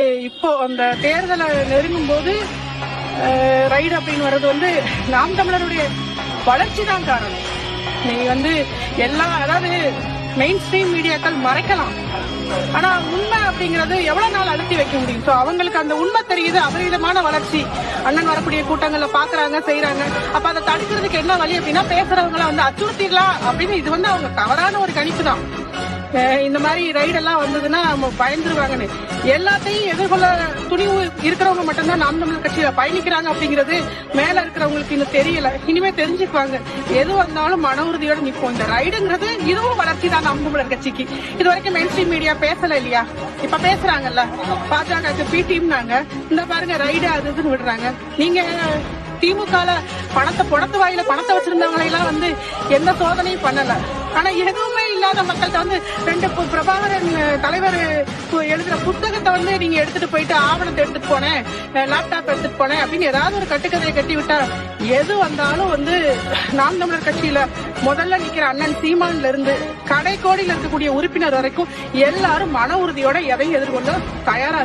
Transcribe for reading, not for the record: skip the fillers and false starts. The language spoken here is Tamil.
இப்போ அந்த தேர்தலை நெருங்கும் போது ரைடு அப்படின்னு வர்றது நாம் தமிழருடைய வளர்ச்சி தான் காரணம். நீ எல்லா அதாவது மெயின் ஸ்ட்ரீம் மீடியாக்கள் மறைக்கலாம், ஆனா உண்மை அப்படிங்கறது எவ்வளவு நாள் அழுத்தி வைக்க முடியும்? சோ அவங்களுக்கு அந்த உண்மை தெரியுது, அபரிதமான வளர்ச்சி அண்ணன் வரக்கூடிய கூட்டங்கள்ல பாக்குறாங்க, செய்யறாங்க. அப்ப அதை தடுக்கிறதுக்கு என்ன வழி அப்படின்னா, பேசுறவங்களை அச்சுறுத்திடலாம் அப்படின்னு. இது அவங்க தவறான ஒரு கணிப்பு தான். இந்த மாதிரி ரைடெல்லாம் வந்ததுன்னா நம்ம பயந்துருவாங்கன்னு. எல்லாத்தையும் எதிர்கொள்ள துணிவு இருக்கிறவங்க மட்டும்தான் நாம் தமிழர் கட்சியில பயணிக்கிறாங்க அப்படிங்கிறது மேல இருக்கிறவங்களுக்கு இன்னும் தெரியல. இனிமே தெரிஞ்சுக்குவாங்க. எது வந்தாலும் மன உறுதியோட நிற்போம். இந்த ரைடுங்கிறது இதுவும் வளர்ச்சி தான் நாம் தமிழர் கட்சிக்கு. இது வரைக்கும் மெயின் ஸ்ட்ரீம் மீடியா பேசல இல்லையா? இப்ப பேசுறாங்கல்ல. பாஜக பி டீம்னாங்க, இந்த பாருங்க ரைடு அதுன்னு விடுறாங்க. நீங்க திமுகல பணத்தை வாயில பணத்தை வச்சிருந்தவங்களை எல்லாம் எந்த சோதனையும் பண்ணல. ஆனா எதுவுமே இல்லாத மக்கள்கிட்ட ரெண்டு பிரபாகரன் தலைவர் எழுதுற புத்தகத்தை நீங்க எடுத்துட்டு போயிட்டு ஆவணத்தை எடுத்துட்டு போனேன், லேப்டாப் எடுத்துட்டு போனேன் அப்படின்னு ஏதாவது ஒரு கட்டுக்கதையை கட்டி விட்டா எது வந்தாலும் நாம் தமிழர் கட்சியில முதல்ல நிக்கிற அண்ணன் சீமான்ல இருந்து கடைக்கோடியில் இருக்கக்கூடிய உறுப்பினர் வரைக்கும் எல்லாரும் மன உறுதியோட எதையும் எதிர்கொள்ள தயாரா